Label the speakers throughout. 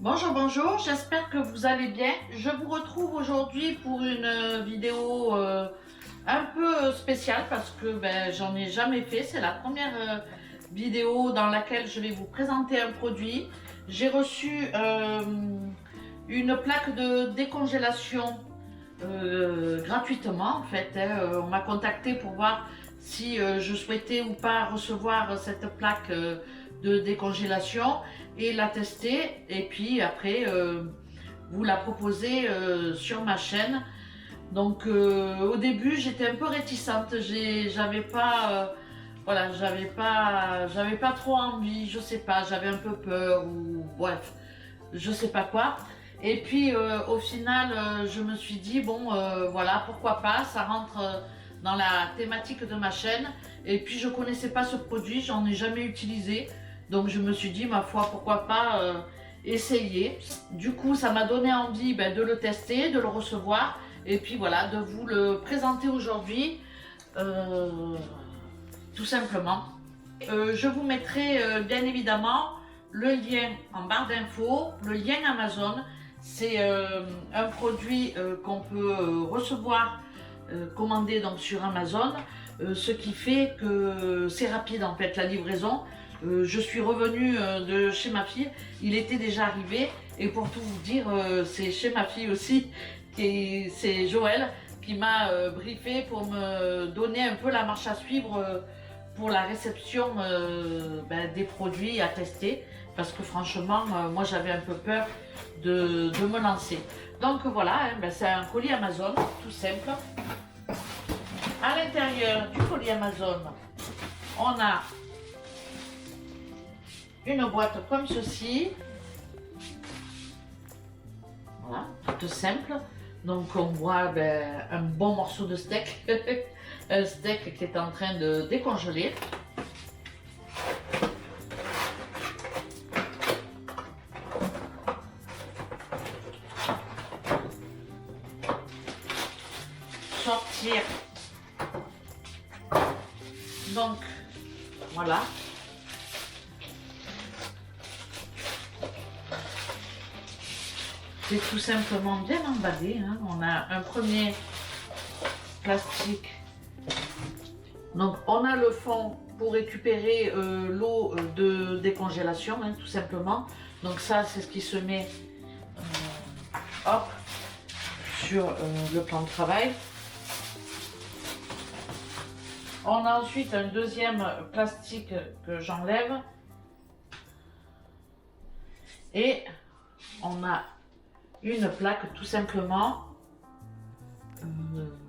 Speaker 1: Bonjour, bonjour, j'espère que vous allez bien. Je vous retrouve aujourd'hui pour une vidéo un peu spéciale parce que j'en ai jamais fait. C'est la première vidéo dans laquelle je vais vous présenter un produit. J'ai reçu une plaque de décongélation gratuitement en fait. On m'a contacté pour voir si je souhaitais ou pas recevoir cette plaque de décongélation et la tester, et puis après vous la proposer sur ma chaîne. Donc au début j'étais un peu réticente, j'avais pas voilà, j'avais pas trop envie, je sais pas, j'avais un peu peur ou bref, je sais pas quoi. Et puis au final je me suis dit bon voilà, pourquoi pas, ça rentre dans la thématique de ma chaîne. Et puis je connaissais pas ce produit, j'en ai jamais utilisé. Donc je me suis dit, ma foi, pourquoi pas essayer. Du coup, ça m'a donné envie de le tester, de le recevoir. Et puis voilà, de vous le présenter aujourd'hui, tout simplement. Je vous mettrai bien évidemment le lien en barre d'infos, le lien Amazon. C'est un produit qu'on peut recevoir, commander donc sur Amazon. Ce qui fait que c'est rapide en fait la livraison. Je suis revenue de chez ma fille, il était déjà arrivé, et pour tout vous dire, c'est chez ma fille aussi, c'est Joël qui m'a briefé pour me donner un peu la marche à suivre pour la réception des produits à tester, parce que franchement, moi j'avais un peu peur de me lancer. Donc voilà, c'est un colis Amazon, tout simple. À l'intérieur du colis Amazon, on a une boîte comme ceci, voilà, toute simple. Donc on voit un bon morceau de steak, un steak qui est en train de décongeler. Sortir. Donc voilà. C'est tout simplement bien emballé, hein. On a un premier plastique. Donc on a le fond pour récupérer l'eau de décongélation, hein, tout simplement. Donc ça c'est ce qui se met hop, sur le plan de travail. On a ensuite un deuxième plastique que j'enlève. Et on a une plaque tout simplement,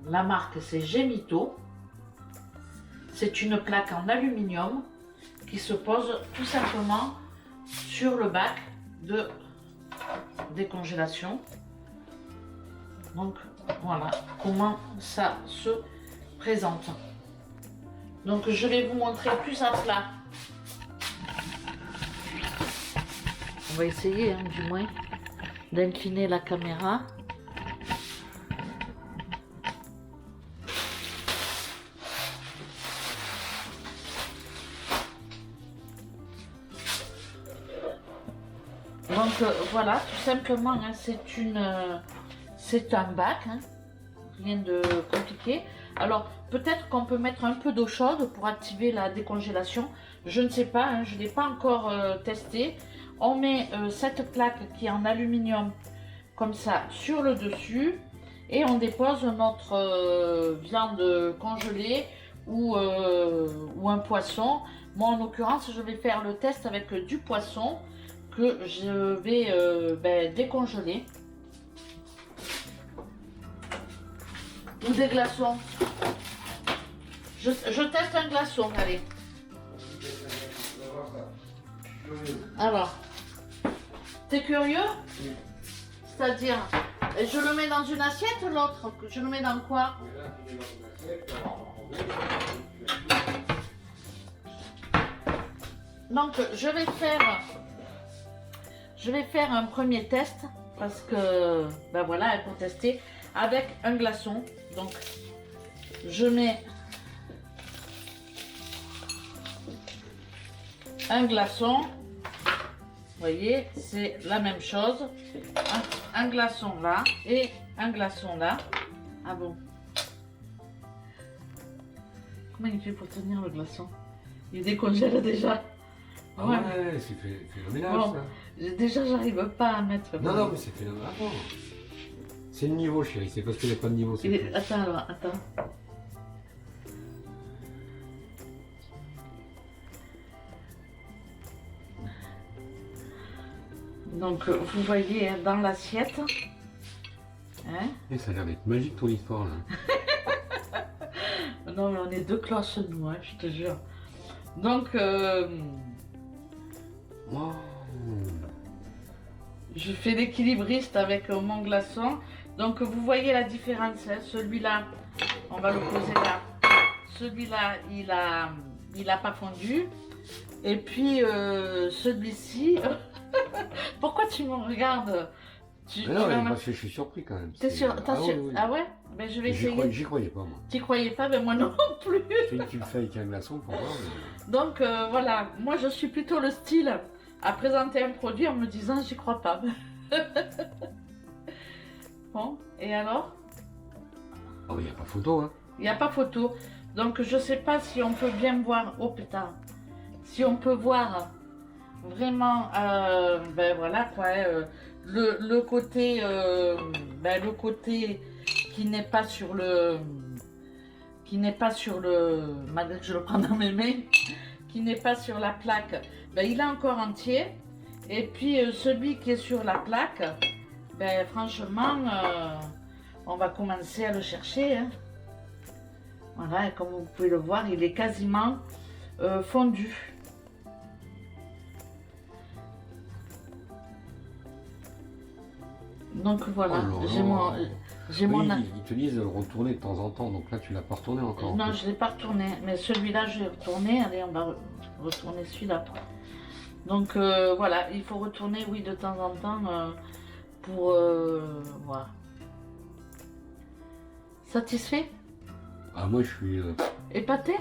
Speaker 1: la marque c'est Gemito, c'est une plaque en aluminium qui se pose tout simplement sur le bac de décongélation. Donc voilà comment ça se présente. Donc je vais vous montrer plus à plat. On va essayer du moins d'incliner la caméra. Donc voilà, tout simplement, hein, c'est un bac, hein, rien de compliqué. Alors peut-être qu'on peut mettre un peu d'eau chaude pour activer la décongélation. Je ne sais pas, hein, je ne l'ai pas encore testé. On met cette plaque qui est en aluminium comme ça sur le dessus et on dépose notre viande congelée ou un poisson. Moi en l'occurrence je vais faire le test avec du poisson que je vais décongeler. Ou des glaçons. Je teste un glaçon, allez. Alors, t'es curieux? Oui. C'est-à-dire, je le mets dans une assiette, l'autre? Je le mets dans quoi? Donc, je vais faire un premier test parce que, voilà, pour tester avec un glaçon. Donc, je mets un glaçon. voyez, c'est la même chose. Un glaçon là et un glaçon là. Ah bon? Comment il fait pour tenir le glaçon? Il décongèle déjà.
Speaker 2: Ah ouais, c'est phénoménal
Speaker 1: Bon,
Speaker 2: ça.
Speaker 1: déjà, j'arrive pas à mettre.
Speaker 2: Non, non, mais c'est phénoménal. C'est le niveau, chérie. C'est parce qu'il n'y a pas de niveau.
Speaker 1: Attends, alors, attends. Donc, vous voyez hein, dans l'assiette. Hein?
Speaker 2: Et ça a l'air d'être magique ton histoire là.
Speaker 1: Non, mais on est deux cloches, nous, hein, je te jure. Donc,
Speaker 2: Wow.
Speaker 1: je fais l'équilibriste avec mon glaçon. Donc, vous voyez la différence. Hein, celui-là, on va le poser là. Celui-là, il a pas fondu. Et puis, celui-ci... Pourquoi tu me regardes?
Speaker 2: Mais non, mais parce que je suis surpris quand même.
Speaker 1: T'es sûr?
Speaker 2: Ah, oui, oui.
Speaker 1: Ah ouais? Ben, je vais essayer.
Speaker 2: J'y croyais pas moi.
Speaker 1: Tu croyais pas? Ben moi non plus.
Speaker 2: Tu le fais avec un glaçon pour voir. Mais...
Speaker 1: Donc voilà, moi je suis plutôt le style à présenter un produit en me disant j'y crois pas. Bon, et alors?
Speaker 2: Oh, il n'y a pas photo, hein.
Speaker 1: Il n'y a pas photo. Donc je sais pas si on peut bien voir. Oh putain. Si on peut voir vraiment, ben voilà quoi, le côté, le côté qui n'est pas sur le, malgré que je le prends dans mes mains, qui n'est pas sur la plaque, ben il est encore entier. Et puis celui qui est sur la plaque, ben franchement, on va commencer à le chercher. Hein. Voilà, et comme vous pouvez le voir, il est quasiment fondu. Donc voilà,
Speaker 2: Oh là
Speaker 1: j'ai
Speaker 2: oui,
Speaker 1: mon...
Speaker 2: ils te disent de le retourner de temps en temps, donc là tu l'as pas retourné encore.
Speaker 1: Non, je ne l'ai pas retourné, mais celui-là je l'ai retourné. Allez, on va retourner celui-là. Donc voilà, il faut retourner, oui, de temps en temps pour voilà. Satisfait?
Speaker 2: Ah moi je suis...
Speaker 1: Épaté?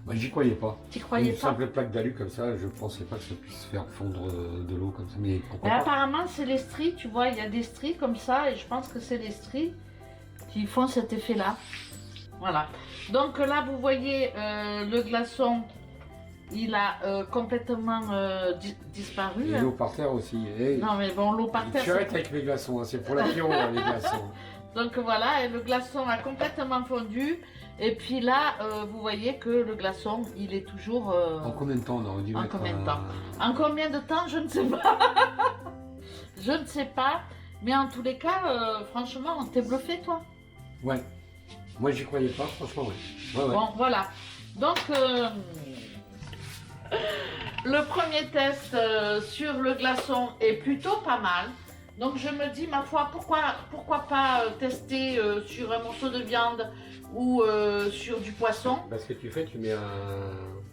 Speaker 2: Moi j'y croyais pas.
Speaker 1: Tu croyais
Speaker 2: Une
Speaker 1: pas?
Speaker 2: simple plaque d'alu comme ça, je pensais pas que ça puisse faire fondre de l'eau comme ça, mais pourquoi
Speaker 1: Mais
Speaker 2: pas.
Speaker 1: apparemment c'est les stries, tu vois, il y a des stries comme ça et je pense que c'est les stries qui font cet effet-là. Voilà. Donc là vous voyez le glaçon, il a complètement disparu.
Speaker 2: Et l'eau par terre aussi. Et...
Speaker 1: Non mais bon, l'eau par terre.
Speaker 2: Tu arrêtes avec les glaçons, hein. C'est pour l'apéro les glaçons.
Speaker 1: Donc voilà, et le glaçon a complètement fondu. Et puis là, vous voyez que le glaçon, il est toujours...
Speaker 2: En combien de temps on aurait dû mettre
Speaker 1: combien de temps? En combien de temps, je ne sais pas. Je ne sais pas. Mais en tous les cas, franchement, t'es bluffé, toi?
Speaker 2: Ouais. Moi, j'y croyais pas, franchement, ouais. Ouais, ouais.
Speaker 1: Bon, voilà. Donc, le premier test sur le glaçon est plutôt pas mal. Donc, je me dis, ma foi, pourquoi pas tester sur un morceau de viande ou sur du poisson.
Speaker 2: Parce que tu fais, tu mets un...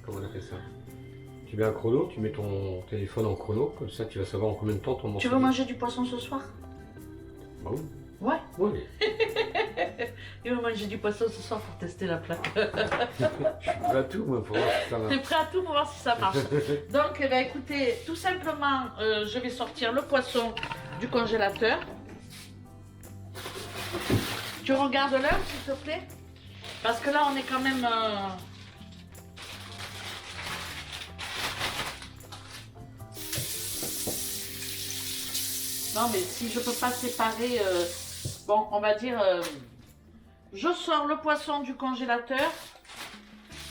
Speaker 2: Comment on appelle ça? Tu mets un chrono, tu mets ton téléphone en chrono, comme ça tu vas savoir en combien de temps ton morceau.
Speaker 1: Tu veux manger du poisson ce soir?
Speaker 2: Bah oui.
Speaker 1: Ouais.
Speaker 2: Oui.
Speaker 1: Il veut manger du poisson ce soir pour tester la plaque.
Speaker 2: Je suis prêt à tout, moi, pour voir si ça marche.
Speaker 1: T'es prêt à tout pour voir si ça marche. Donc, eh ben, écoutez, tout simplement, je vais sortir le poisson du congélateur. Tu regardes l'heure, s'il te plaît? Parce que là, on est quand même... Non, mais si je peux pas séparer... Bon, on va dire... Je sors le poisson du congélateur.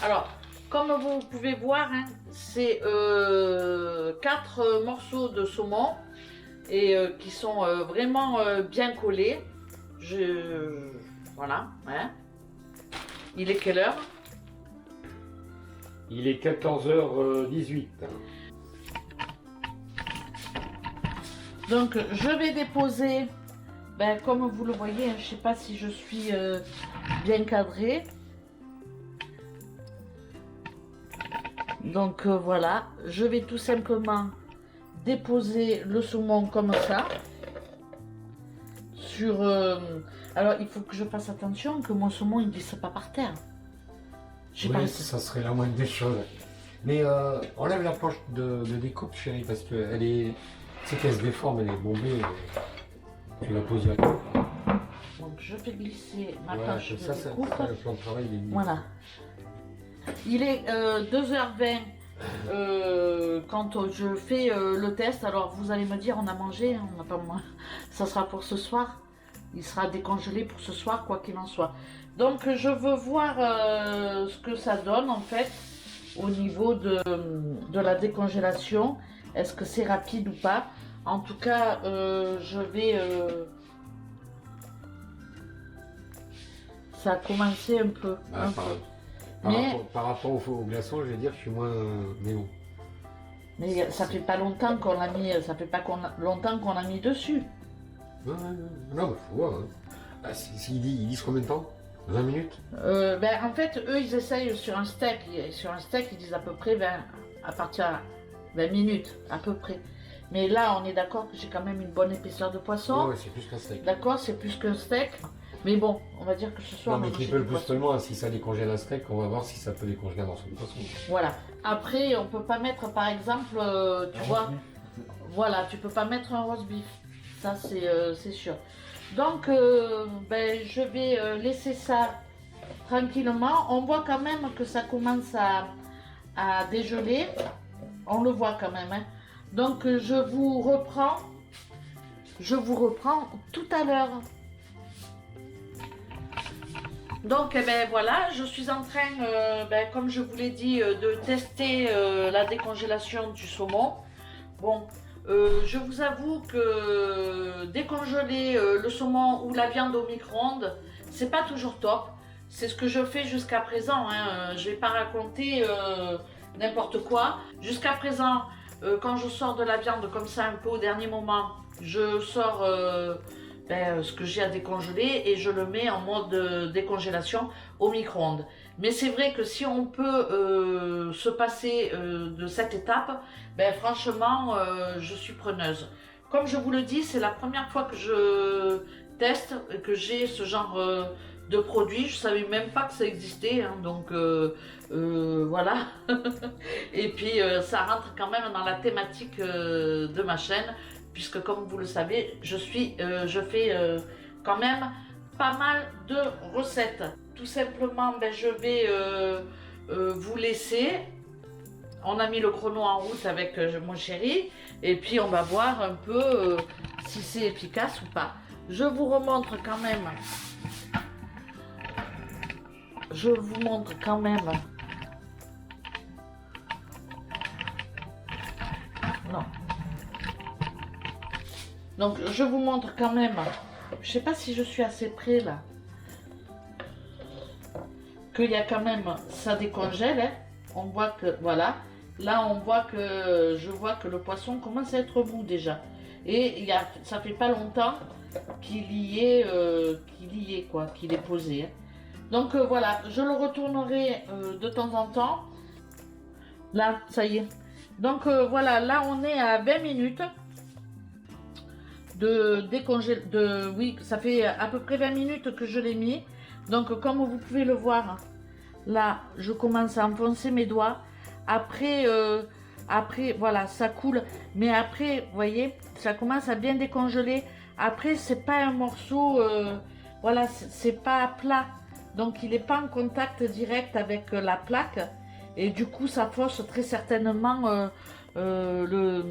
Speaker 1: Alors, comme vous pouvez voir, hein, c'est 4 morceaux de saumon et qui sont vraiment bien collés. Voilà. Hein. Il est quelle heure?
Speaker 2: Il est 14h18.
Speaker 1: Donc, je vais déposer, ben, comme vous le voyez, hein, je ne sais pas si je suis bien cadrée. Donc, voilà, je vais tout simplement déposer le saumon comme ça. Sur... alors, il faut que je fasse attention que mon saumon ne glisse pas par terre.
Speaker 2: Oui, ça serait la moindre des choses. Mais enlève la planche de découpe, chérie, parce qu'elle est. C'est qu'elle se déforme, elle est bombée. Tu la poses directement.
Speaker 1: Donc je vais glisser ma
Speaker 2: Ouais,
Speaker 1: planche de
Speaker 2: ça,
Speaker 1: découpe.
Speaker 2: le plan de travail, il est mis.
Speaker 1: Voilà. Il est 2h20 quand je fais le test. Alors vous allez me dire, on a mangé, on n'a pas moins. Ça sera pour ce soir. Il sera décongelé pour ce soir, quoi qu'il en soit. Donc je veux voir ce que ça donne en fait au niveau de la décongélation. Est-ce que c'est rapide ou pas? En tout cas, je vais... ça a commencé un peu.
Speaker 2: Par rapport au glaçon, je vais dire que je suis moins. Mais bon.
Speaker 1: Mais ça fait pas longtemps qu'on l'a mis, ça fait pas longtemps qu'on l'a mis dessus.
Speaker 2: Non, mais faut voir. Hein. Bah, ils disent combien de temps? 20 minutes?
Speaker 1: Ben, en fait, eux, ils essayent sur un steak. Sur un steak, ils disent à peu près 20, à partir de 20 minutes, à peu près. Mais là, on est d'accord que j'ai quand même une bonne épaisseur de poisson.
Speaker 2: Ouais, c'est plus qu'un steak.
Speaker 1: D'accord, c'est plus qu'un steak. Mais bon, on va dire que ce soir...
Speaker 2: Non, mais triple plus seulement, si ça décongèle un steak, on va voir si ça peut décongeler un morceau de poisson.
Speaker 1: Voilà. Après, on peut pas mettre, par exemple, tu vois... Voilà, tu peux pas mettre un roast beef. Ça, c'est sûr. Donc, ben, je vais laisser ça tranquillement. On voit quand même que ça commence à dégeler. On le voit quand même. Hein. Donc, je vous reprends tout à l'heure. Donc, eh ben, voilà, je suis en train, ben, comme je vous l'ai dit, de tester la décongélation du saumon. Bon, je vous avoue que décongeler le saumon ou la viande au micro-ondes, c'est pas toujours top. C'est ce que je fais jusqu'à présent. Hein. Je vais pas raconter n'importe quoi. Jusqu'à présent, quand je sors de la viande comme ça un peu au dernier moment, je sors ce que j'ai à décongeler et je le mets en mode décongélation au micro-ondes. Mais c'est vrai que si on peut se passer de cette étape, ben franchement, je suis preneuse. Comme je vous le dis, c'est la première fois que je teste, que j'ai ce genre de produit. Je savais même pas que ça existait, hein, donc voilà. Et puis ça rentre quand même dans la thématique de ma chaîne, puisque comme vous le savez, je fais quand même pas mal de recettes. Tout simplement, ben, je vais vous laisser. On a mis le chrono en route avec mon chéri et puis on va voir un peu si c'est efficace ou pas. Je vous remontre quand même. Je vous montre quand même. Non. Donc je vous montre quand même. Je sais pas si je suis assez près là. Qu'il y a quand même, ça décongèle. Hein. On voit que voilà. Là, on voit que je vois que le poisson commence à être mou déjà. Et ça fait pas longtemps qu'il y est quoi, qu'il est posé. Hein. Donc voilà, je le retournerai de temps en temps. Là, ça y est. Donc voilà, là on est à 20 minutes de décongèle. Oui, ça fait à peu près 20 minutes que je l'ai mis. Donc comme vous pouvez le voir, là, je commence à enfoncer mes doigts. Après, voilà, ça coule. Mais après, vous voyez, ça commence à bien décongeler. Après, c'est pas un morceau, voilà, c'est pas plat. Donc, il n'est pas en contact direct avec la plaque. Et du coup, ça fausse très certainement le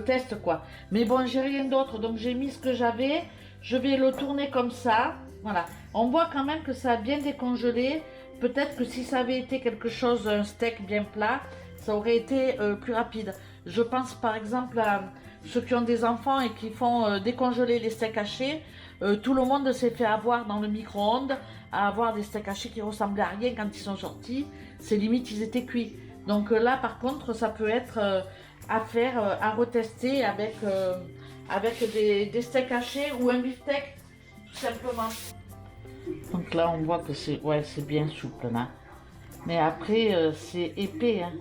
Speaker 1: test, quoi. Mais bon, j'ai rien d'autre. Donc, j'ai mis ce que j'avais. Je vais le tourner comme ça. Voilà. On voit quand même que ça a bien décongelé. Peut-être que si ça avait été quelque chose, un steak bien plat, ça aurait été plus rapide. Je pense par exemple à ceux qui ont des enfants et qui font décongeler les steaks hachés. Tout le monde s'est fait avoir dans le micro-ondes à avoir des steaks hachés qui ressemblaient à rien quand ils sont sortis. C'est limite, ils étaient cuits. Donc là, par contre, ça peut être à faire, à retester avec des steaks hachés ou un beefsteak, tout simplement. Donc là, on voit que c'est bien souple là. Mais après, c'est épais. Hein.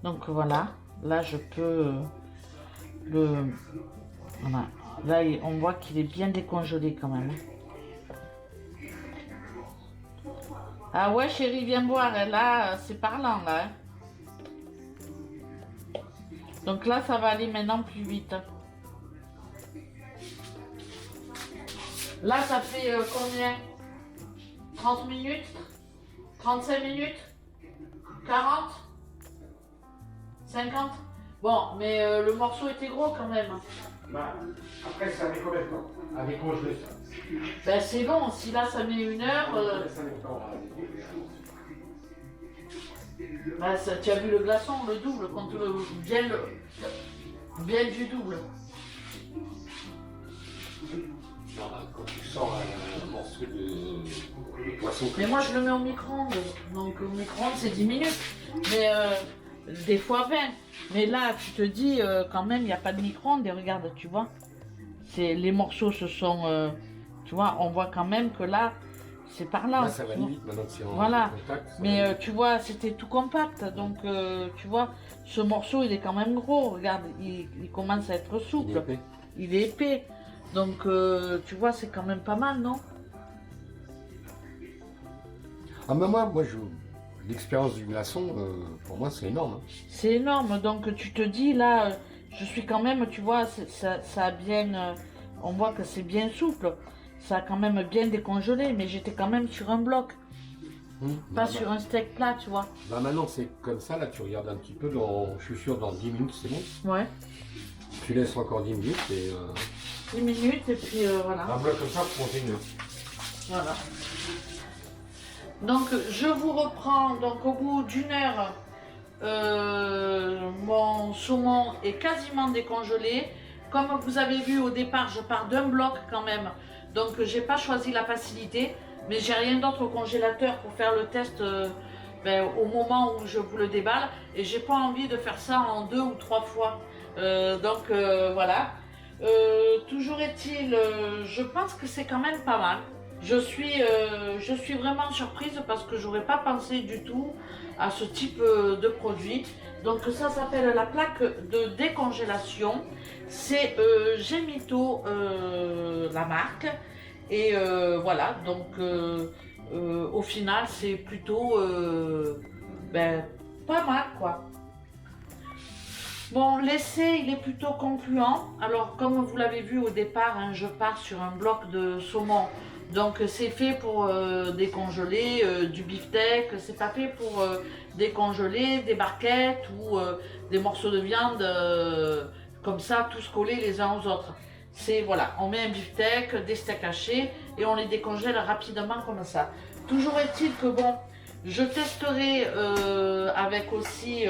Speaker 1: Donc voilà, là je peux voilà. Là, on voit qu'il est bien décongelé quand même. Ah ouais, chérie, viens boire. Là, c'est parlant, là. Hein. Donc là, ça va aller maintenant plus vite. Là, ça fait combien? 30 minutes? 35 minutes? 40? 50? Bon, mais le morceau était gros quand même.
Speaker 2: Bah, après, ça met combien de temps? À décongeler ça.
Speaker 1: Ben c'est long, si là ça met 1 heure.
Speaker 2: Ça met quand?
Speaker 1: Ben, tu as vu le glaçon, le double, contre bien du double.
Speaker 2: Quand tu sors un morceau de poisson.
Speaker 1: Mais moi je le mets au micro-ondes, donc au micro-ondes c'est 10 minutes, mais des fois 20. Mais là tu te dis quand même il n'y a pas de micro-ondes et regarde, tu vois, les morceaux se sont, tu vois, on voit quand même que là c'est par là.
Speaker 2: Là ça va aller vite maintenant que c'est en
Speaker 1: voilà.
Speaker 2: contact.
Speaker 1: Mais tu vois c'était tout compact, donc tu vois, ce morceau il est quand même gros, regarde, il commence à être souple, il est épais. Donc, tu vois, c'est quand même pas mal, non?
Speaker 2: Ah, mais moi l'expérience du glaçon, pour moi, c'est énorme. Hein.
Speaker 1: C'est énorme. Donc, tu te dis, là, je suis quand même, tu vois, ça a bien... on voit que c'est bien souple. Ça a quand même bien décongelé, mais j'étais quand même sur un bloc. Pas sur un steak plat, tu vois.
Speaker 2: Bah maintenant que c'est comme ça, là, tu regardes un petit peu, je suis sûr, dans 10 minutes, c'est bon.
Speaker 1: Ouais.
Speaker 2: Tu laisses encore 10 minutes et...
Speaker 1: 10 minutes et puis voilà.
Speaker 2: Un bloc comme ça pour compter 1 heure.
Speaker 1: Voilà. Donc je vous reprends, donc au bout d'1 heure, mon saumon est quasiment décongelé. Comme vous avez vu au départ, je pars d'un bloc quand même. Donc j'ai pas choisi la facilité, mais j'ai rien d'autre au congélateur pour faire le test au moment où je vous le déballe. Et j'ai pas envie de faire ça en 2 ou 3 fois. Voilà. Toujours est-il, je pense que c'est quand même pas mal. Je suis vraiment surprise parce que j'aurais pas pensé du tout à ce type de produit. Donc ça s'appelle la plaque de décongélation. C'est Gemito la marque. Et voilà, donc au final c'est plutôt pas mal quoi. Bon, l'essai, il est plutôt concluant. Alors, comme vous l'avez vu au départ, hein, je pars sur un bloc de saumon. Donc, c'est fait pour décongeler du beefsteak. C'est pas fait pour décongeler des barquettes ou des morceaux de viande comme ça, tous collés les uns aux autres. C'est, voilà, on met un beefsteak, des steaks hachés et on les décongèle rapidement comme ça. Toujours est-il que, bon, je testerai avec aussi...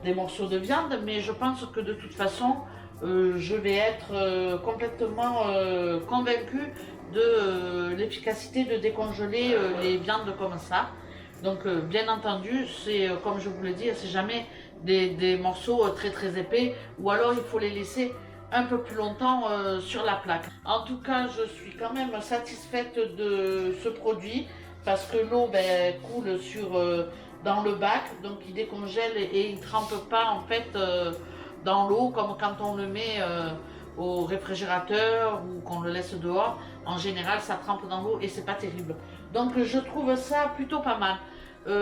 Speaker 1: des morceaux de viande, mais je pense que de toute façon je vais être complètement convaincue de l'efficacité de décongeler les viandes comme ça. Donc bien entendu, c'est comme je vous le dis, c'est jamais des morceaux très très épais, ou alors il faut les laisser un peu plus longtemps sur la plaque. En tout cas, je suis quand même satisfaite de ce produit parce que l'eau coule dans le bac, donc il décongèle et il ne trempe pas en fait dans l'eau comme quand on le met au réfrigérateur ou qu'on le laisse dehors. En général, ça trempe dans l'eau et c'est pas terrible. Donc je trouve ça plutôt pas mal.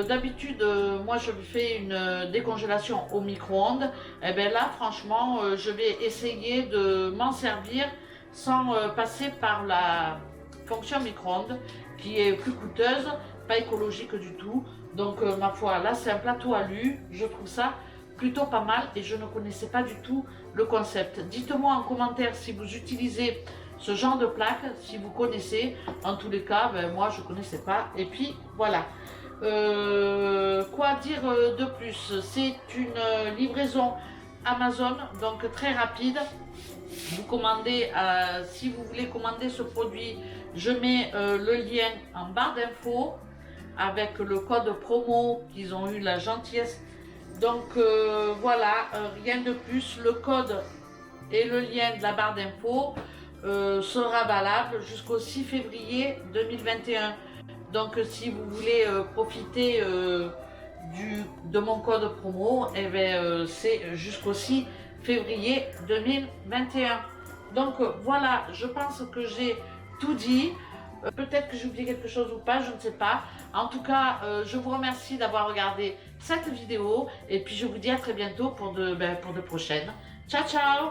Speaker 1: D'habitude, moi je fais une décongélation au micro-ondes. Et bien là, franchement, je vais essayer de m'en servir sans passer par la fonction micro-ondes qui est plus coûteuse, pas écologique du tout. Donc ma foi, là c'est un plateau alu, je trouve ça plutôt pas mal et je ne connaissais pas du tout le concept. Dites-moi en commentaire si vous utilisez ce genre de plaque, si vous connaissez. En tous les cas, moi je ne connaissais pas. Et puis voilà. Quoi dire de plus? C'est une livraison Amazon, donc très rapide. Vous commandez, si vous voulez commander ce produit, je mets le lien en barre d'infos avec le code promo qu'ils ont eu la gentillesse. Donc voilà, rien de plus. Le code et le lien de la barre d'infos sera valable jusqu'au 6 février 2021. Donc si vous voulez profiter de mon code promo, c'est jusqu'au 6 février 2021. Donc voilà, je pense que j'ai tout dit. Peut-être que j'ai oublié quelque chose ou pas, je ne sais pas. En tout cas, je vous remercie d'avoir regardé cette vidéo et puis je vous dis à très bientôt pour de prochaines. Ciao, ciao!